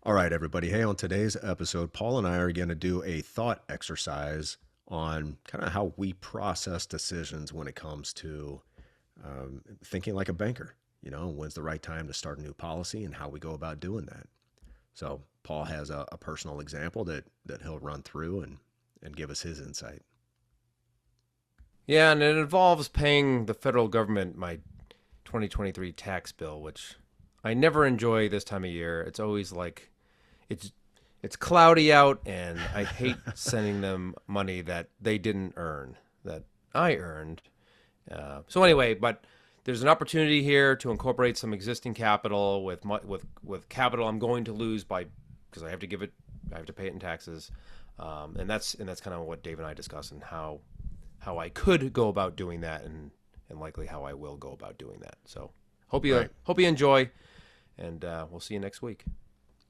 All right, everybody. Hey, on today's episode, Paul and I are going to do a thought exercise on kind of how we process decisions when it comes to thinking like a banker. When's the right time to start a new policy and how we go about doing that. So, Paul has a personal example that he'll run through and give us his insight. Yeah, and it involves paying the federal government my 2023 tax bill, which I never enjoy this time of year. It's always like it's it's cloudy out, and I hate sending them money that they didn't earn, that I earned. So anyway, but there's an opportunity here to incorporate some existing capital with capital I'm going to lose by because I have to pay it in taxes, and that's kind of what Dave and I discussed and how I could go about doing that, and likely how I will go about doing that. So hope you enjoy, and we'll see you next week.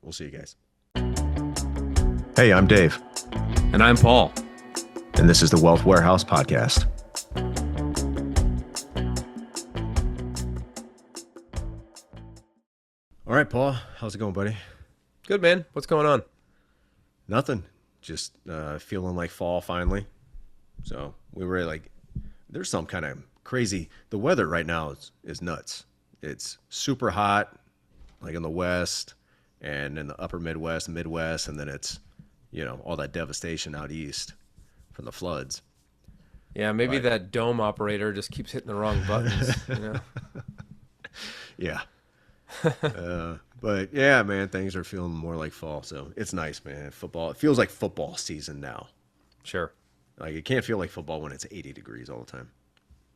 We'll see you guys. Hey, I'm Dave. And I'm Paul. And this is the Wealth Warehouse Podcast. All right, Paul. How's it going, buddy? Good, man. What's going on? Nothing. Just feeling like fall finally. So we were like, there's some kind of crazy. The weather right now is nuts. It's super hot, like in the West and in the upper Midwest, and then it's, all that devastation out east from the floods. Yeah, maybe that dome operator just keeps hitting the wrong buttons. Yeah. But yeah, man, things are feeling more like fall. So it's nice, man. Football, it feels like football season now. Sure. Like it can't feel like football when it's 80 degrees all the time.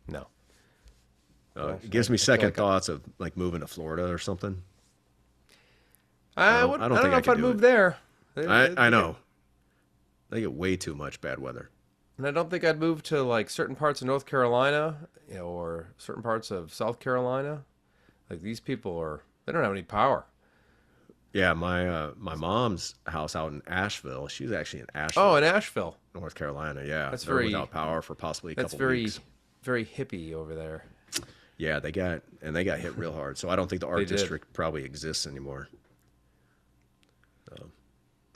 No. It gives me second thoughts of like moving to Florida or something. I don't know if I'd move there. I know. They get way too much bad weather. And I don't think I'd move to like certain parts of North Carolina, or certain parts of South Carolina. Like these people they don't have any power. Yeah, my mom's house out in Asheville. She's actually in Asheville. Oh, in Asheville, North Carolina. Yeah, that's they're without power for possibly a couple weeks. Very hippie over there. Yeah, they got hit real hard. So I don't think the art district probably exists anymore.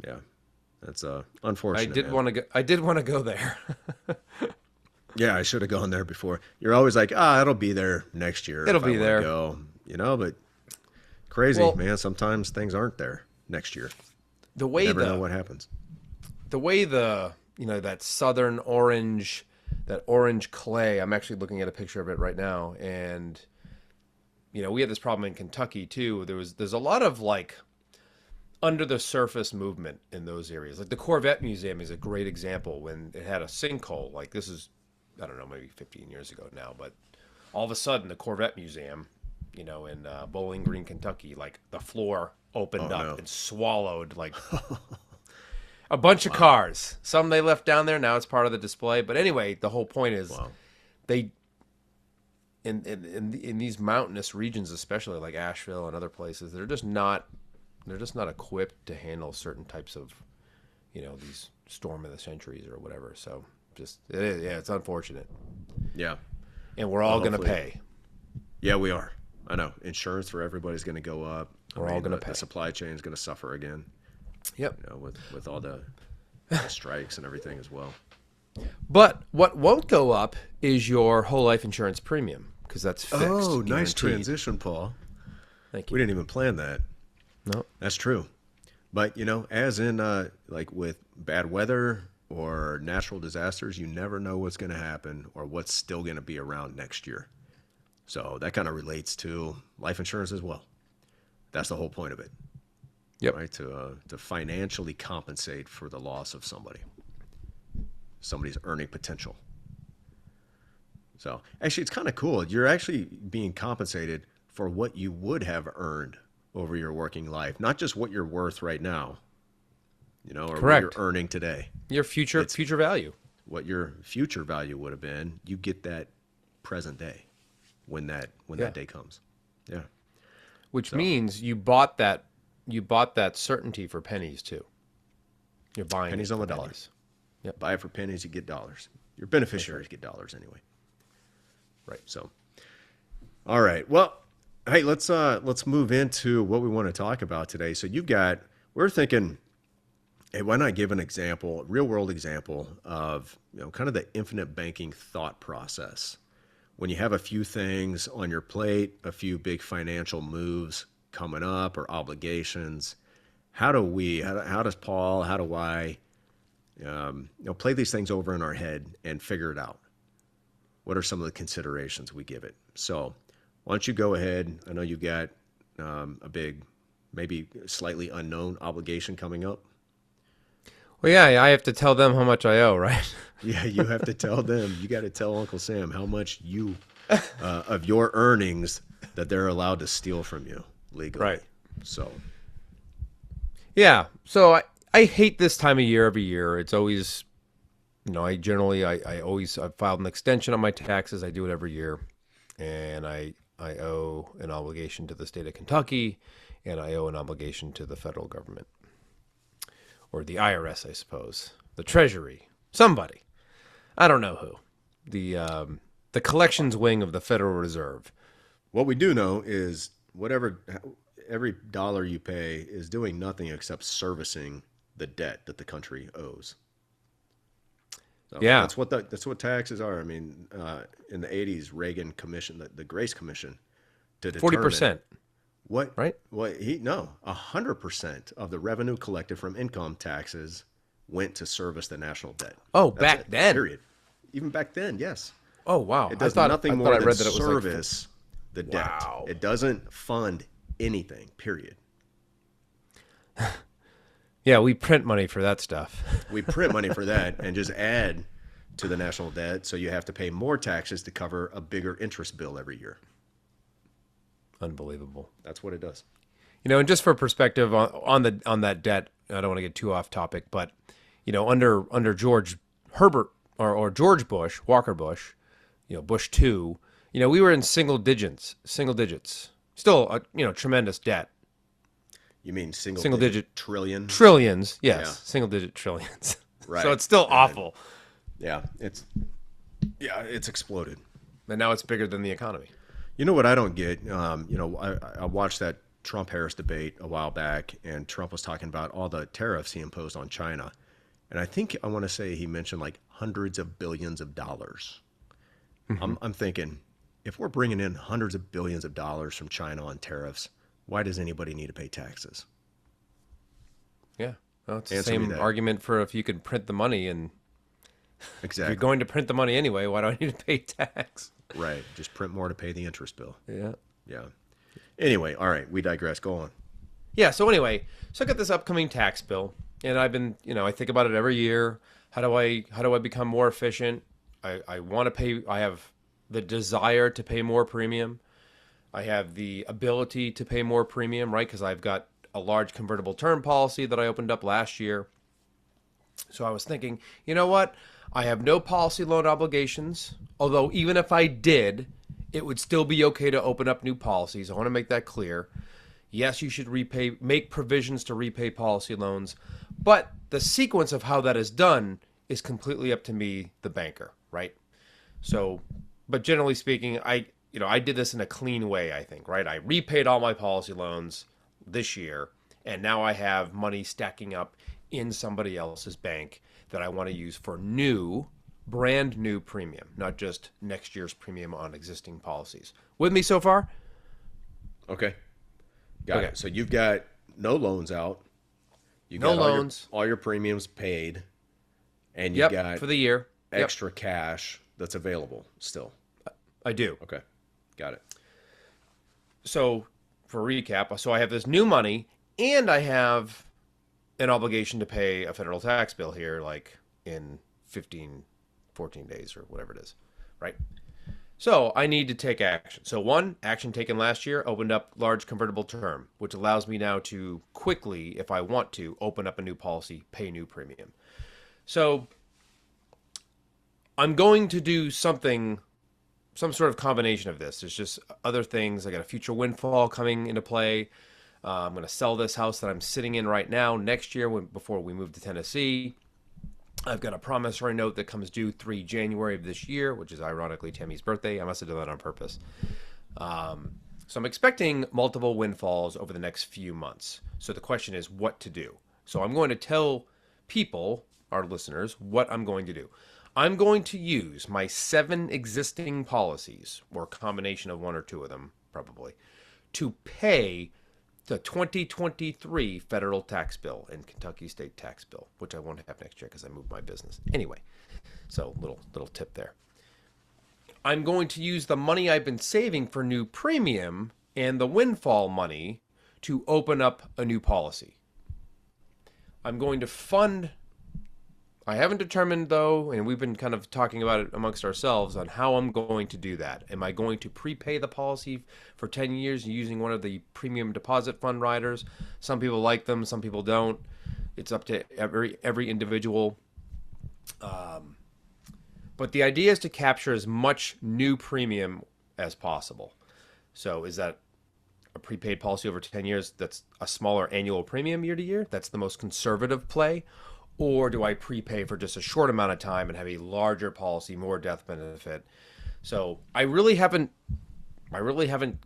Yeah, that's unfortunate. I did want to go there. Yeah, I should have gone there before. You're always like, it'll be there next year. It'll be there. Go, but crazy, man. Sometimes things aren't there next year. The way you never know what happens. The way that southern orange, that orange clay. I'm actually looking at a picture of it right now, and we had this problem in Kentucky too. There's a lot of like under the surface movement in those areas. Like the Corvette Museum is a great example. When it had a sinkhole, like this is, I don't know, maybe 15 years ago now, but all of a sudden the Corvette Museum, in Bowling Green, Kentucky, like the floor opened up and swallowed like a bunch of cars. Some they left down there. Now it's part of the display. But anyway, the whole point is they, in these mountainous regions, especially like Asheville and other places, they're just not equipped to handle certain types of, these storm of the centuries or whatever. So it's unfortunate. Yeah. And we're all going to pay. Yeah, we are. I know. Insurance for everybody's going to go up. We're all going to pay. The supply chain is going to suffer again. Yep. With all the strikes and everything as well. But what won't go up is your whole life insurance premium, because that's fixed. Oh, nice guaranteed. transition, Paul. Thank you. We didn't even plan that. No. That's true. But, as in like with bad weather or natural disasters, you never know what's going to happen or what's still going to be around next year. So that kind of relates to life insurance as well. That's the whole point of it. Yep. Right? To financially compensate for the loss of somebody's earning potential. So actually, it's kind of cool. You're actually being compensated for what you would have earned over your working life, not just what you're worth right now, or Correct. what you're earning today. Your future value. What your future value would have been, you get that present day when that day comes. Yeah. Which means you bought that certainty for pennies too. You're buying pennies on the dollar. Yep. Buy it for pennies, you get dollars. Your beneficiaries get dollars anyway. Right. So, all right. Well, hey, let's move into what we want to talk about today. So you've got we're thinking, hey, why not give an example, a real world example of, kind of the infinite banking thought process. When you have a few things on your plate, a few big financial moves coming up or obligations, how does Paul, how do I, play these things over in our head and figure it out? What are some of the considerations we give it? So why don't you go ahead? I know you've got a big, maybe slightly unknown obligation coming up. Well, yeah, I have to tell them how much I owe, right? Yeah, you have to tell them. You got to tell Uncle Sam how much of your earnings that they're allowed to steal from you legally. Right. So, Yeah. So I hate this time of year every year. It's always, I've filed an extension on my taxes. I do it every year. And I owe an obligation to the state of Kentucky, and I owe an obligation to the federal government. Or the IRS, I suppose. The Treasury. Somebody. I don't know who. The collections wing of the Federal Reserve. what we do know is every dollar you pay is doing nothing except servicing the debt that the country owes. So Yeah. that's what taxes are. I mean, in the '80s, Reagan commissioned the Grace Commission to determine 40%, what right? what he no 100% of the revenue collected from income taxes went to service the national debt. Oh, That's back it, then. period. Even back then, yes. Oh, wow. It does I nothing thought more I than read that it was like service the debt. Wow. It doesn't fund anything, period. Yeah, we print money for that stuff. We print money for that and just add to the national debt, so you have to pay more taxes to cover a bigger interest bill every year. Unbelievable. That's what it does. And just for perspective on that debt, I don't want to get too off topic, but under George Herbert or George Bush, Walker Bush, Bush 2, we were in single digits, still tremendous debt. You mean Single digit trillion? Trillions, yes, Yeah. single digit trillions. Right. So it's still awful. Yeah, it's exploded. And now it's bigger than the economy. You know what I don't get? I watched that Trump-Harris debate a while back, and Trump was talking about all the tariffs he imposed on China. And I want to say he mentioned like hundreds of billions of dollars. I'm thinking, if we're bringing in hundreds of billions of dollars from China on tariffs, why does anybody need to pay taxes? Yeah. Well, it's the Answer me same that. argument for if you could print the money, and if Exactly. you're going to print the money anyway, why do I need to pay tax? Right. Just print more to pay the interest bill. Yeah. Yeah. Anyway, all right, we digress. Go on. Yeah. So anyway, I got this upcoming tax bill, and I've been, I think about it every year. How do I become more efficient? I want to pay. I have the desire to pay more premium. I have the ability to pay more premium, right? Because I've got a large convertible term policy that I opened up last year. So I was thinking, you know what? I have no policy loan obligations, although even if I did, it would still be okay to open up new policies. I want to make that clear. Yes, you should make provisions to repay policy loans, but the sequence of how that is done is completely up to me, the banker, right? So, but generally speaking, I did this in a clean way, I think, right? I repaid all my policy loans this year, and now I have money stacking up in somebody else's bank that I want to use for brand new premium, not just next year's premium on existing policies. With me so far? Okay. Got Okay. it. So you've got no loans out. You No got loans. all your premiums paid, and you got for the year. Yep, extra cash that's available still. I do. Okay. Got it. So for recap, so I have this new money, and I have an obligation to pay a federal tax bill here, like in 14 days or whatever it is, right? So I need to take action. So one, action taken last year, opened up large convertible term, which allows me now to quickly, if I want to, open up a new policy, pay new premium. So I'm going to do some sort of combination of this. There's just other things. I got a future windfall coming into play. I'm going to sell this house that I'm sitting in right now next year before we move to Tennessee. I've got a promissory note that comes due 3 January of this year, which is ironically Tammy's birthday. I must have done that on purpose. So I'm expecting multiple windfalls over the next few months. So the question is what to do. So I'm going to tell people, our listeners, what I'm going to do. I'm going to use my 7 existing policies, or a combination of one or two of them, probably, to pay the 2023 federal tax bill and Kentucky state tax bill, which I won't have next year because I moved my business. Anyway, so little tip there. I'm going to use the money I've been saving for new premium and the windfall money to open up a new policy. I'm going to fund, I haven't determined though, and we've been kind of talking about it amongst ourselves on how I'm going to do that. Am I going to prepay the policy for 10 years using one of the premium deposit fund riders? Some people like them, some people don't. It's up to every individual. But the idea is to capture as much new premium as possible. So is that a prepaid policy over 10 years that's a smaller annual premium year to year? That's the most conservative play. Or do I prepay for just a short amount of time and have a larger policy, more death benefit? So I really haven't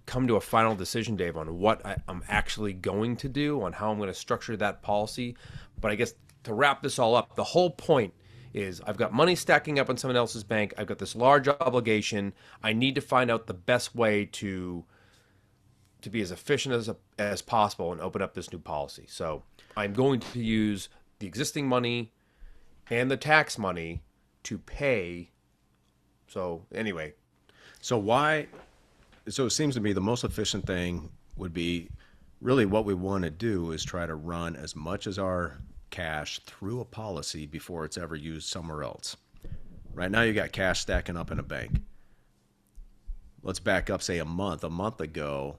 come to a final decision, Dave, on what I'm actually going to do, on how I'm going to structure that policy. But I guess to wrap this all up, the whole point is I've got money stacking up in someone else's bank. I've got this large obligation. I need to find out the best way to be as efficient as possible and open up this new policy. So I'm going to use the existing money and the tax money to pay. So anyway. So it seems to me the most efficient thing would be really what we want to do is try to run as much as our cash through a policy before it's ever used somewhere else. Right now you got cash stacking up in a bank. Let's back up, say a month ago,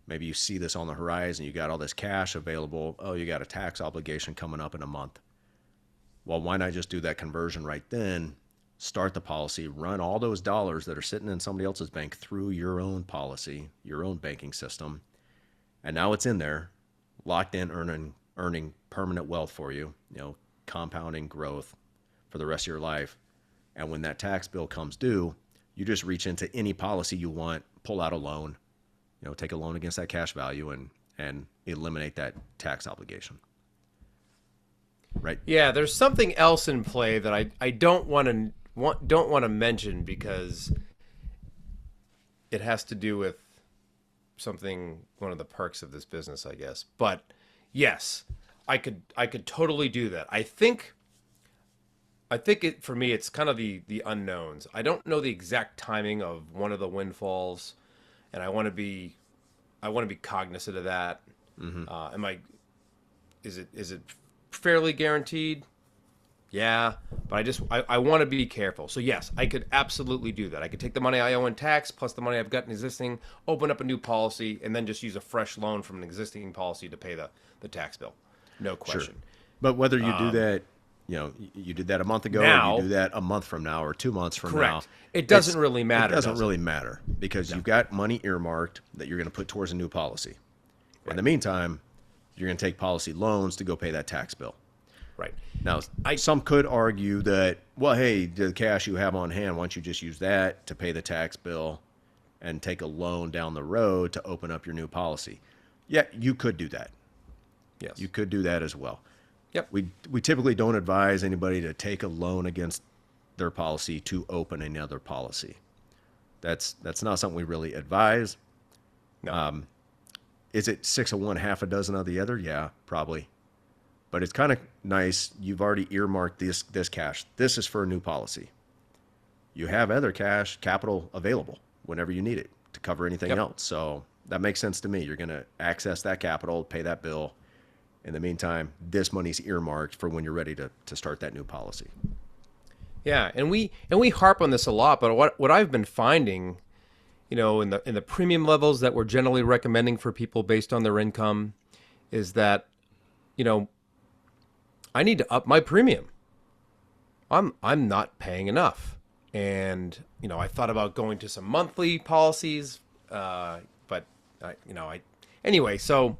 maybe you see this on the horizon, you got all this cash available. Oh, you got a tax obligation coming up in a month. Well, why not just do that conversion right then, start the policy, run all those dollars that are sitting in somebody else's bank through your own policy, your own banking system, and now it's in there, locked in, earning permanent wealth for you, compounding growth for the rest of your life. And when that tax bill comes due, you just reach into any policy you want, pull out a loan, take a loan against that cash value and eliminate that tax obligation. Right? Yeah, there's something else in play that I don't want to mention because it has to do with one of the perks of this business, I guess. But yes, I could totally do that. I think for me it's kind of the unknowns. I don't know the exact timing of one of the windfalls, and I want to be cognizant of that. Mm-hmm. Is it fairly guaranteed? Yeah, but I want to be careful. So yes, I could absolutely do that. I could take the money I owe in tax plus the money I've got in existing, open up a new policy, and then just use a fresh loan from an existing policy to pay the tax bill. No question. Sure. But whether you do that, you did that a month ago, now, or you do that a month from now or 2 months from correct. now. It doesn't really matter. It doesn't really matter because you've got money earmarked that you're going to put towards a new policy. Right. In the meantime, you're going to take policy loans to go pay that tax bill. Right. Now, some could argue that, well, hey, the cash you have on hand, why don't you just use that to pay the tax bill and take a loan down the road to open up your new policy? Yeah, you could do that. Yes. You could do that as well. Yep. We typically don't advise anybody to take a loan against their policy to open another policy. That's not something we really advise. No. Is it 6 of one, half a dozen of the other? Yeah, probably. But it's kind of nice. You've already earmarked this cash. This is for a new policy. You have other capital available whenever you need it to cover anything else. So that makes sense to me. You're going to access that capital, pay that bill. In the meantime, this money's earmarked for when you're ready to start that new policy. Yeah, and we harp on this a lot, but what I've been finding, in the premium levels that we're generally recommending for people based on their income, is that, I need to up my premium. I'm not paying enough, and I thought about going to some monthly policies, but anyway. So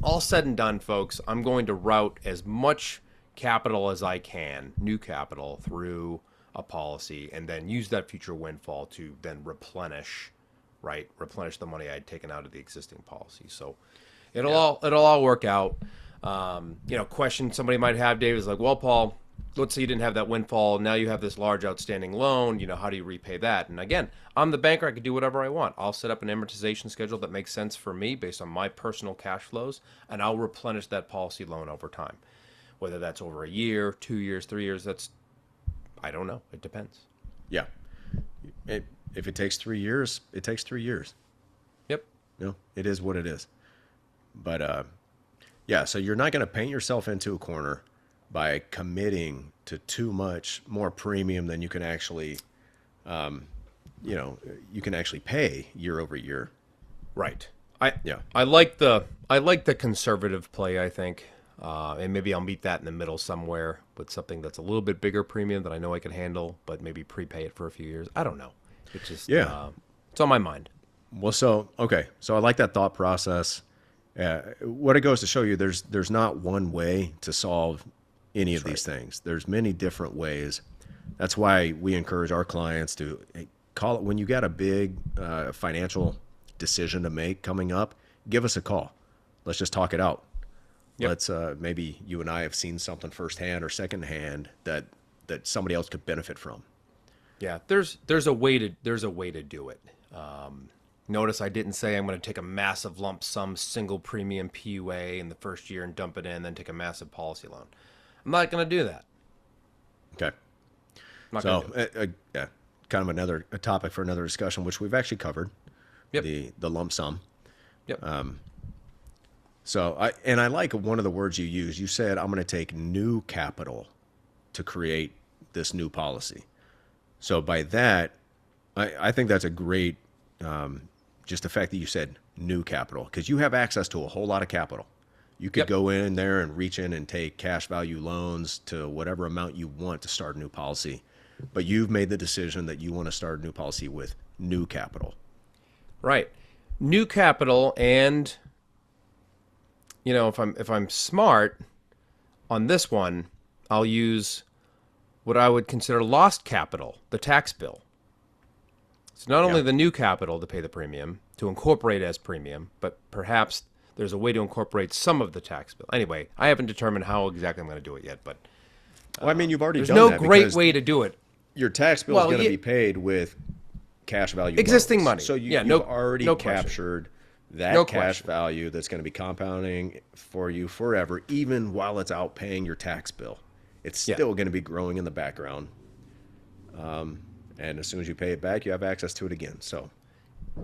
all said and done, folks, I'm going to route as much capital as I can, new capital, through a policy, and then use that future windfall to then replenish right? Replenish the money I'd taken out of the existing policy. So it'll all work out. Question somebody might have, Dave, is like, well, Paul, let's say you didn't have that windfall. Now you have this large outstanding loan. How do you repay that? And again, I'm the banker. I can do whatever I want. I'll set up an amortization schedule that makes sense for me based on my personal cash flows, and I'll replenish that policy loan over time. Whether that's over a year, 2 years, 3 years, I don't know. It depends. Yeah. If it takes 3 years, it takes 3 years. Yep. It is what it is. But yeah, so you're not going to paint yourself into a corner by committing to too much more premium than you can actually, you can actually pay year over year. Right. Yeah. I like the conservative play, I think. And maybe I'll meet that in the middle somewhere with something that's a little bit bigger premium that I know I can handle, but maybe prepay it for a few years. I don't know. It's just, it's on my mind. Well, so I like that thought process. What it goes to show you, there's not one way to solve any of these things. There's many different ways. That's why we encourage our clients to call it when you got a big financial decision to make coming up. Give us a call. Let's just talk it out. Yep. Let's maybe you and I have seen something firsthand or secondhand that somebody else could benefit from. Yeah, there's a way to do it. Notice I didn't say I'm going to take a massive lump sum single premium PUA in the first year and dump it in, then take a massive policy loan. I'm not going to do that. Okay. So yeah, kind of a topic for another discussion, which we've actually covered. Yep. The lump sum. Yep. So I like one of the words you used. You said, I'm going to take new capital to create this new policy. So by that, I think that's a great, just the fact that you said new capital, because you have access to a whole lot of capital. You could go in there and reach in and take cash value loans to whatever amount you want to start a new policy. But you've made the decision that you want to start a new policy with new capital. Right. New capital, and if I'm smart on this one, I'll use what I would consider lost capital, the tax bill. So not only the new capital to pay the premium, to incorporate as premium, but perhaps there's a way to incorporate some of the tax bill. Anyway, I haven't determined how exactly I'm going to do it yet, but well, I mean, you've already there's done no that great way to do it. Your tax bill is going to be paid with cash value existing loans. money. So you've already captured that cash value that's going to be compounding for you forever, even while it's out paying your tax bill. It's still going to be growing in the background. And as soon as you pay it back, you have access to it again. So,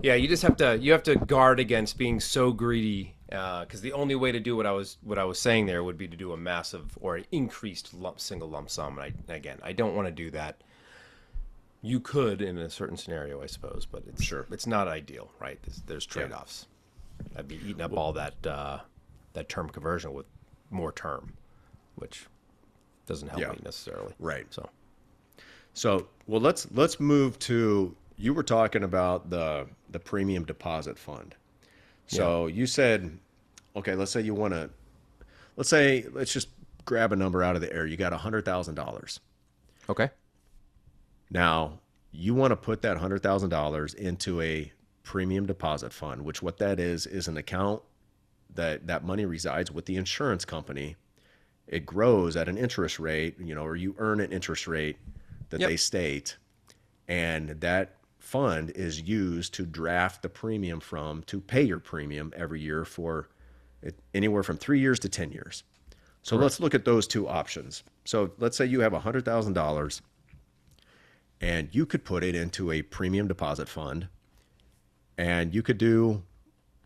yeah, you just have to guard against being so greedy, because the only way to do what I was saying there would be to do a massive or an increased single lump sum. And I don't want to do that. You could in a certain scenario, I suppose, but it's not ideal, right? There's trade-offs. I'd be eating up all that term conversion with more term, which doesn't help me necessarily. Right. So well, let's move to, you were talking about the premium deposit fund. So you said, okay, let's just grab a number out of the air. You got $100,000. Okay. Now you want to put that $100,000 into a premium deposit fund, which what that is an account that money resides with the insurance company. It grows at an interest rate, or you earn an interest rate that they state, and that fund is used to draft the premium to pay your premium every year for anywhere from 3 years to 10 years. So let's look at those two options. So let's say you have $100,000 and you could put it into a premium deposit fund, and you could do,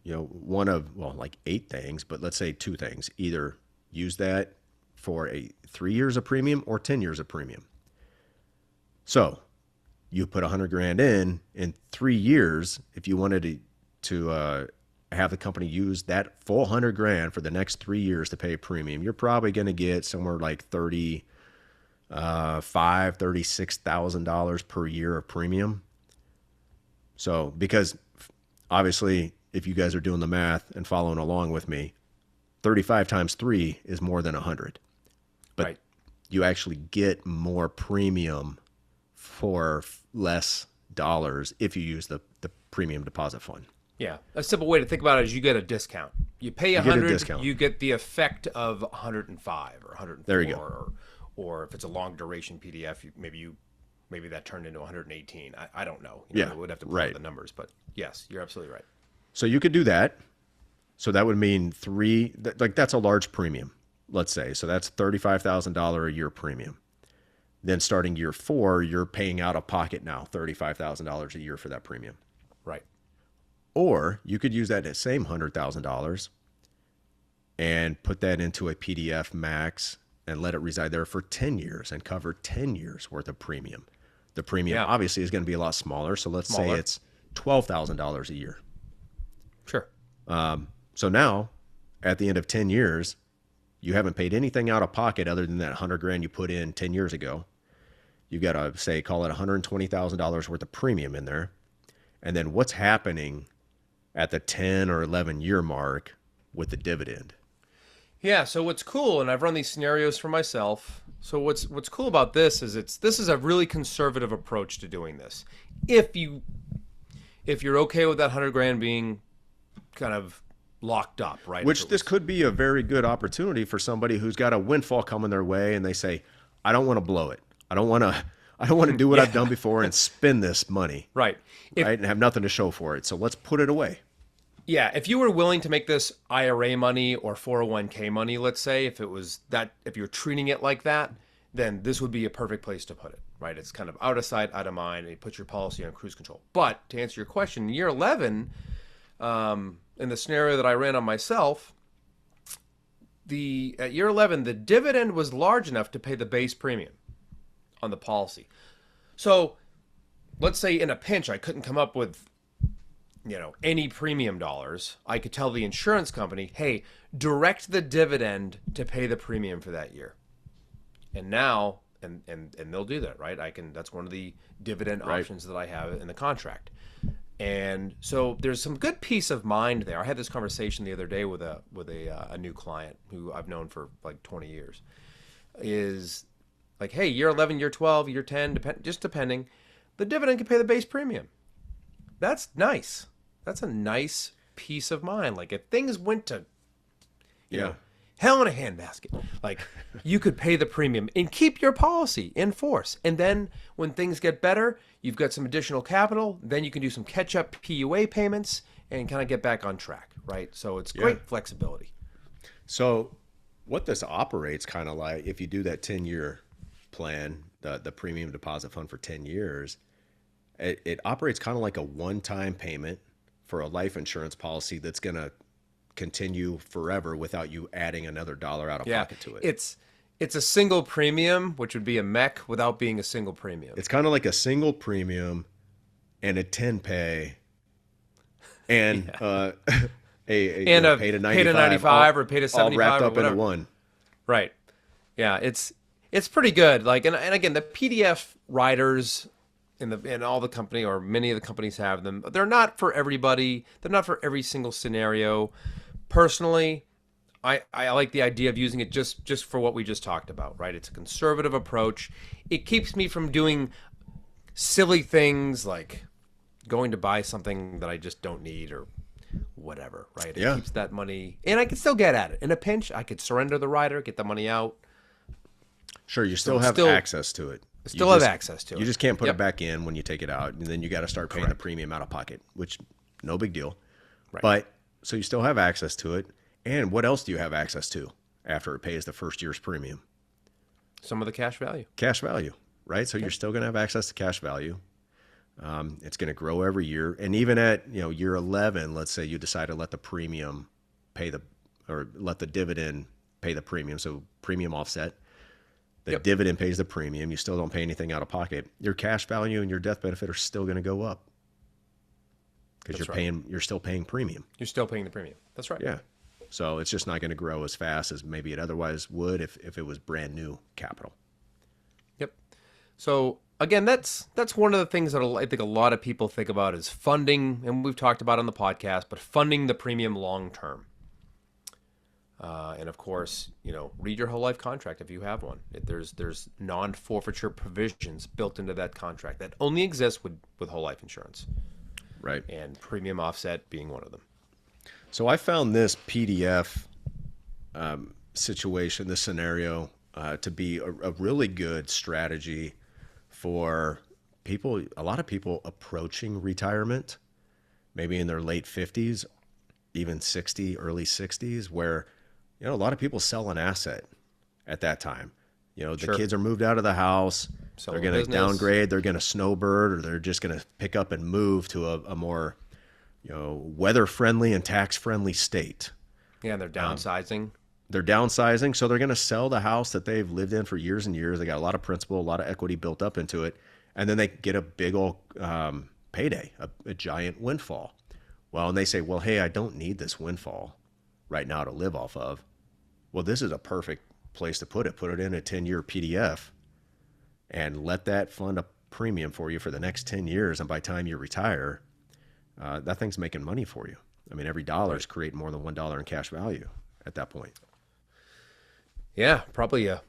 one of, like 8 things, but let's say 2 things. Either use that for 3 years of premium or 10 years of premium. So you put $100,000 in 3 years. If you wanted to have the company use that full $100,000 for the next 3 years to pay a premium, you're probably going to get somewhere like $36,000 per year of premium. So, because obviously, if you guys are doing the math and following along with me, 35 times 3 is more than 100. But you actually get more premium for less dollars if you use the premium deposit fund. Yeah, a simple way to think about it is you get a discount. You pay You get a 100, discount. you get the effect of 105 or 104. There you go. Or if it's a long duration PDF, maybe that turned into 118. I don't know. You know, Yeah, we'd have to pull right. out the numbers, but yes, you're absolutely right. So you could do that. So that would mean that's a large premium, let's say. So that's $35,000 a year premium. Then starting year 4, you're paying out of pocket now $35,000 a year for that premium. Right. Or you could use that same $100,000 and put that into a PDF Max and let it reside there for 10 years and cover 10 years worth of premium. The premium obviously is going to be a lot smaller. So let's say it's $12,000 a year. Sure. So now at the end of 10 years, you haven't paid anything out of pocket other than that 100 grand you put in 10 years ago. You got to say, call it $120,000 worth of premium in there. And then what's happening at the 10 or 11 year mark with the dividend? Yeah, so what's cool, and I've run these scenarios for myself. So what's cool about this is this is a really conservative approach to doing this. If you're okay with that 100 grand being kind of locked up, right? Which this could be a very good opportunity for somebody who's got a windfall coming their way and they say, I don't want to blow it. I don't want to do what I've done before and spend this money. Right. Right. And have nothing to show for it. So let's put it away. Yeah, if you were willing to make this IRA money or 401k money, let's say, if you're treating it like that, then this would be a perfect place to put it, right? It's kind of out of sight, out of mind, and you put your policy on cruise control. But to answer your question, year 11, in the scenario that I ran on myself, at year 11, the dividend was large enough to pay the base premium on the policy. So let's say in a pinch, I couldn't come up with any premium dollars. I could tell the insurance company, hey, direct the dividend to pay the premium for that year. And now, and they'll do that, right? That's one of the dividend options that I have in the contract. And so there's some good peace of mind there. I had this conversation the other day with a new client who I've known for like 20 years. Is like, hey, year 11, year 12, year 10, depending, the dividend can pay the base premium. That's nice. That's a nice peace of mind. Like if things went to, hell in a handbasket, like you could pay the premium and keep your policy in force. And then when things get better, you've got some additional capital. Then you can do some catch-up PUA payments and kind of get back on track, right? So it's great flexibility. So what this operates kind of like, if you do that 10-year plan, the premium deposit fund for 10 years, it operates kind of like a one-time payment for a life insurance policy that's going to continue forever without you adding another dollar out of pocket to it. It's a single premium, which would be a MEC without being a single premium. It's kind of like a single premium and a 10 pay and a pay to 95 or pay to 75 all wrapped or up into whatever. one. Right. Yeah, it's pretty good. Like and again, the PDF writers in all the company or many of the companies have them. They're not for everybody. They're not for every single scenario. Personally, I like the idea of using it just for what we just talked about, right? It's a conservative approach. It keeps me from doing silly things like going to buy something that I just don't need or whatever, right? It keeps that money, and I can still get at it. In a pinch, I could surrender the rider, get the money out. Sure, you still have access to it. Still have access to it. You just can't put it back in when you take it out, and then you got to start paying the premium out of pocket, which no big deal. Right. But so you still have access to it. And what else do you have access to after it pays the first year's premium? Some of the cash value. Cash value, right? So you're still going to have access to cash value. It's going to grow every year. And even at year 11, let's say you decide to let the premium let the dividend pay the premium. So premium offset. The dividend pays the premium. You still don't pay anything out of pocket. Your cash value and your death benefit are still going to go up because you're still paying premium. You're still paying the premium. That's right. Yeah. So it's just not going to grow as fast as maybe it otherwise would if it was brand new capital. Yep. So again, that's one of the things that I think a lot of people think about is funding, and we've talked about on the podcast, but funding the premium long term. And of course, read your whole life contract if you have one. There's non-forfeiture provisions built into that contract that only exist with whole life insurance. Right. and premium offset being one of them. So I found this PDF situation, this scenario, to be a really good strategy for people, a lot of people approaching retirement, maybe in their late 50s, even 60, early 60s, where, a lot of people sell an asset at that time. The Sure. kids are moved out of the house. Selling They're going to business. downgrade. They're going to snowbird, or they're just going to pick up and move to a more, weather-friendly and tax-friendly state. Yeah, and they're downsizing. They're downsizing, so they're going to sell the house that they've lived in for years and years. They got a lot of principal, a lot of equity built up into it, and then they get a big old payday, a giant windfall. Well, and they say, well, hey, I don't need this windfall right now to live off of. Well, this is a perfect place to put it. Put it in a 10-year PDF and let that fund a premium for you for the next 10 years. And by the time you retire, that thing's making money for you. I mean, every dollar is creating more than $1 in cash value at that point. Yeah, probably a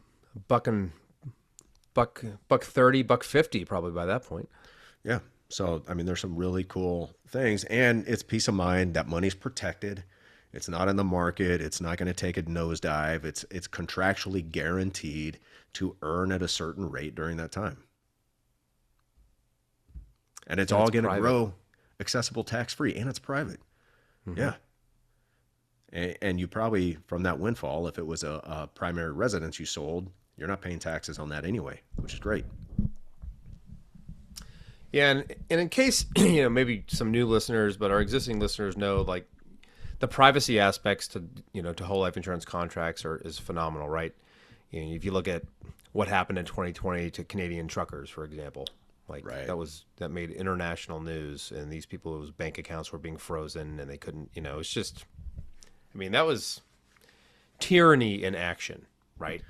buck 30, buck 50 probably by that point. Yeah. So, I mean, there's some really cool things, and it's peace of mind that money's protected. It's not in the market. It's not going to take a nosedive. It's contractually guaranteed to earn at a certain rate during that time. And it's all going to grow accessible tax-free, and it's private. Mm-hmm. Yeah. And you probably, from that windfall, if it was a primary residence you sold, you're not paying taxes on that anyway, which is great. Yeah, and in case, maybe some new listeners, but our existing listeners know, like, the privacy aspects to whole life insurance contracts is phenomenal, right? If you look at what happened in 2020 to Canadian truckers, for example, like right. that made international news, and these people whose bank accounts were being frozen and they couldn't, it's just, I mean, that was tyranny in action, right?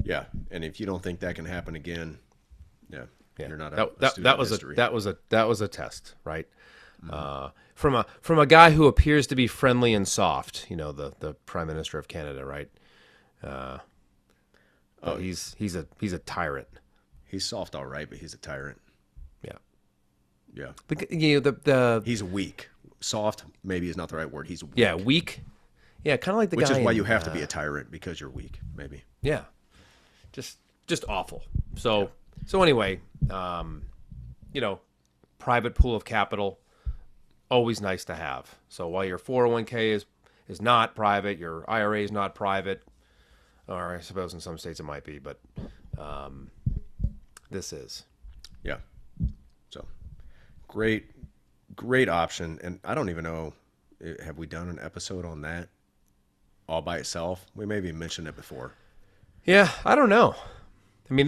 Yeah, and if you don't think that can happen again, yeah. You're not that was a test, right? Mm-hmm. From a guy who appears to be friendly and soft, the Prime Minister of Canada, right? He's a tyrant. He's soft, all right, but he's a tyrant. Yeah. He's weak. Soft maybe is not the right word. He's weak. Yeah, weak. Yeah, kind of like the guy. Which is why you have to be a tyrant, because you're weak, maybe. Yeah. Just awful. So anyway, private pool of capital, always nice to have. So while your 401k is not private, your IRA is not private, or I suppose in some states it might be, but this is. Yeah. So great option. And I don't even know, have we done an episode on that all by itself? We maybe mentioned it before. Yeah, I don't know. I mean,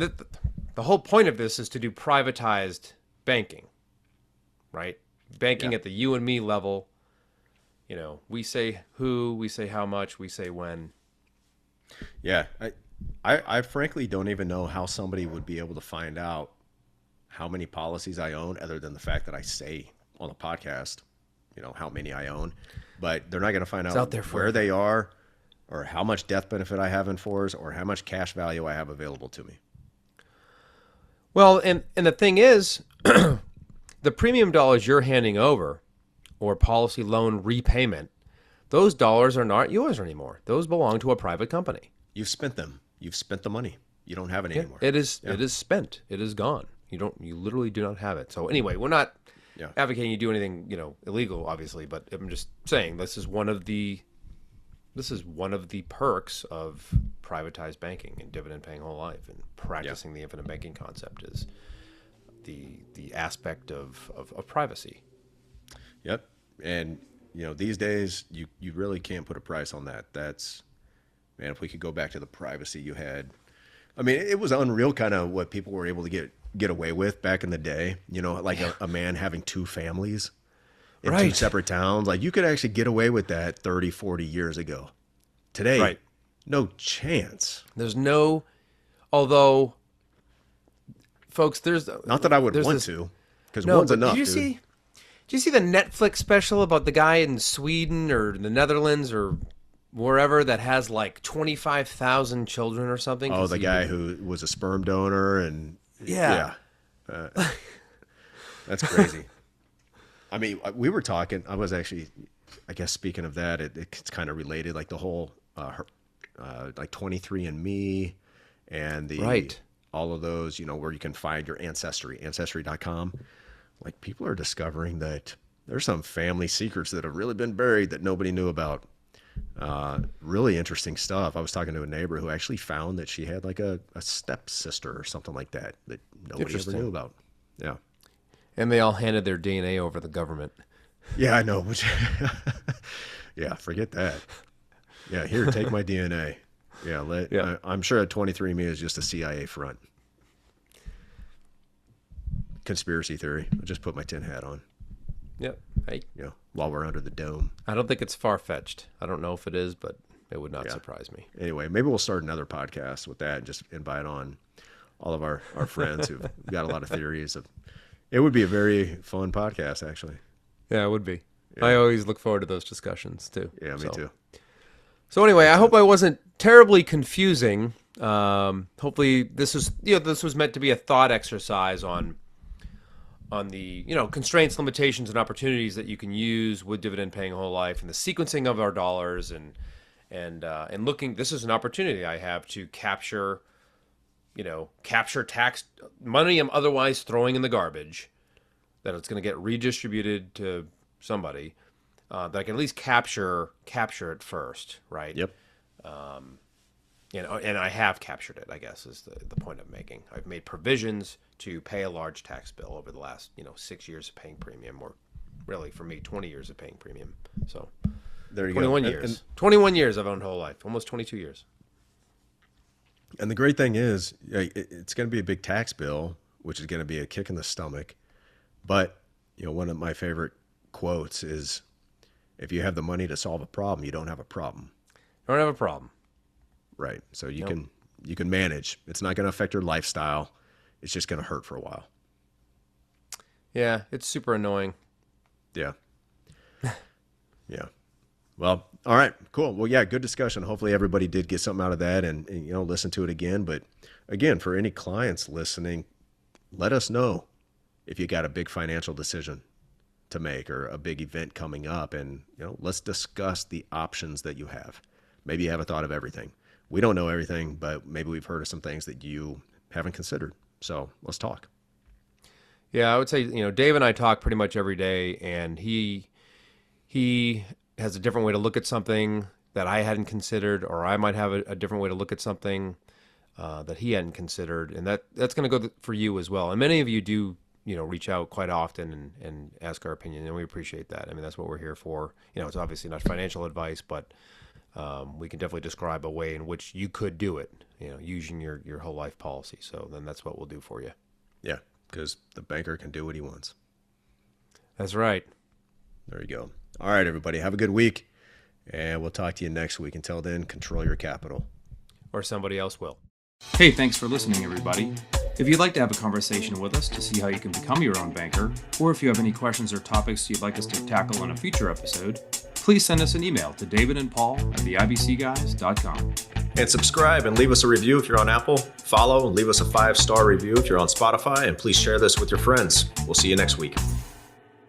the whole point of this is to do privatized banking, right? Banking at the you and me level. We say who, we say how much, we say when. Yeah, I frankly don't even know how somebody would be able to find out how many policies I own, other than the fact that I say on the podcast, how many I own. But they're not going to find out where they are, or how much death benefit I have in force, or how much cash value I have available to me. Well, and the thing is, the premium dollars you're handing over, or policy loan repayment, those dollars are not yours anymore. Those belong to a private company. You've spent them. You've spent the money. You don't have it anymore. It is spent. It is gone. You literally do not have it. So anyway, we're not advocating you do anything, illegal, obviously, but I'm just saying this is one of the perks of privatized banking and dividend paying whole life, and practicing the infinite banking concept is the aspect of privacy. Yep. And these days you really can't put a price on that. That's, man, if we could go back to the privacy you had, I mean, it was unreal kind of what people were able to get away with back in the day, like a man having two families in two separate towns. Like, you could actually get away with that 30, 40 years ago. Today, no chance. There's no, although, folks, there's not that I would want to, because one's enough. Did you see the Netflix special about the guy in Sweden or the Netherlands or wherever that has like 25,000 children or something? Oh, the guy who was a sperm donor and that's crazy. I mean, we were talking. I was actually, I guess, speaking of that, it's kind of related, like the whole, like 23andMe and the Right. all of those, where you can find your ancestry, ancestry.com. Like people are discovering that there's some family secrets that have really been buried that nobody knew about. Really interesting stuff. I was talking to a neighbor who actually found that she had like a stepsister or something like that nobody ever Interesting. knew about. Yeah. And they all handed their DNA over to the government. Yeah, I know. Yeah, forget that. Yeah, here, take my DNA. Yeah, Yeah. I'm sure that 23andMe is just a CIA front. Conspiracy theory. I'll just put my tin hat on, Yep. Hey, while we're under the dome. I don't think it's far-fetched. I don't know if it is, but it would not Yeah. surprise me. Anyway, maybe we'll start another podcast with that and just invite on all of our friends who've got a lot of theories. It would be a very fun podcast, actually. Yeah, it would be. I always look forward to those discussions too. Yeah, me too. So anyway, I hope I wasn't terribly confusing. Hopefully, this was meant to be a thought exercise on the constraints, limitations, and opportunities that you can use with dividend paying whole life and the sequencing of our dollars and looking. This is an opportunity I have to capture tax money I'm otherwise throwing in the garbage, that it's going to get redistributed to somebody, that I can at least capture it first, right? Yep. And I have captured it, I guess, is the point I'm making. I've made provisions to pay a large tax bill over the last 6 years of paying premium, or really for me 20 years of paying premium. So There you 21 go. years. 21 years I've owned whole life, almost 22 years. And the great thing is, it's going to be a big tax bill, which is going to be a kick in the stomach. But, one of my favorite quotes is, if you have the money to solve a problem, you don't have a problem. I don't have a problem. Right. So you can manage. It's not going to affect your lifestyle. It's just going to hurt for a while. Yeah, it's super annoying. Yeah. Yeah. Well, all right, cool. Well, yeah, good discussion. Hopefully everybody did get something out of that and listen to it again. But again, for any clients listening, let us know if you got a big financial decision to make or a big event coming up, and let's discuss the options that you have. Maybe you haven't thought of everything. We don't know everything, but maybe we've heard of some things that you haven't considered. So let's talk. Yeah, I would say, Dave and I talk pretty much every day, and he has a different way to look at something that I hadn't considered, or I might have a different way to look at something that he hadn't considered, and that's going to go for you as well. And many of you do, reach out quite often and ask our opinion, and we appreciate that. I mean, that's what we're here for. It's obviously not financial advice, but we can definitely describe a way in which you could do it, using your whole life policy. So then that's what we'll do for you. Yeah, because the banker can do what he wants. That's right. There you go. All right, everybody. Have a good week, and we'll talk to you next week. Until then, control your capital. Or somebody else will. Hey, thanks for listening, everybody. If you'd like to have a conversation with us to see how you can become your own banker, or if you have any questions or topics you'd like us to tackle in a future episode, please send us an email to davidandpaul@theibcguys.com. And subscribe and leave us a review if you're on Apple. Follow and leave us a 5-star review if you're on Spotify. And please share this with your friends. We'll see you next week.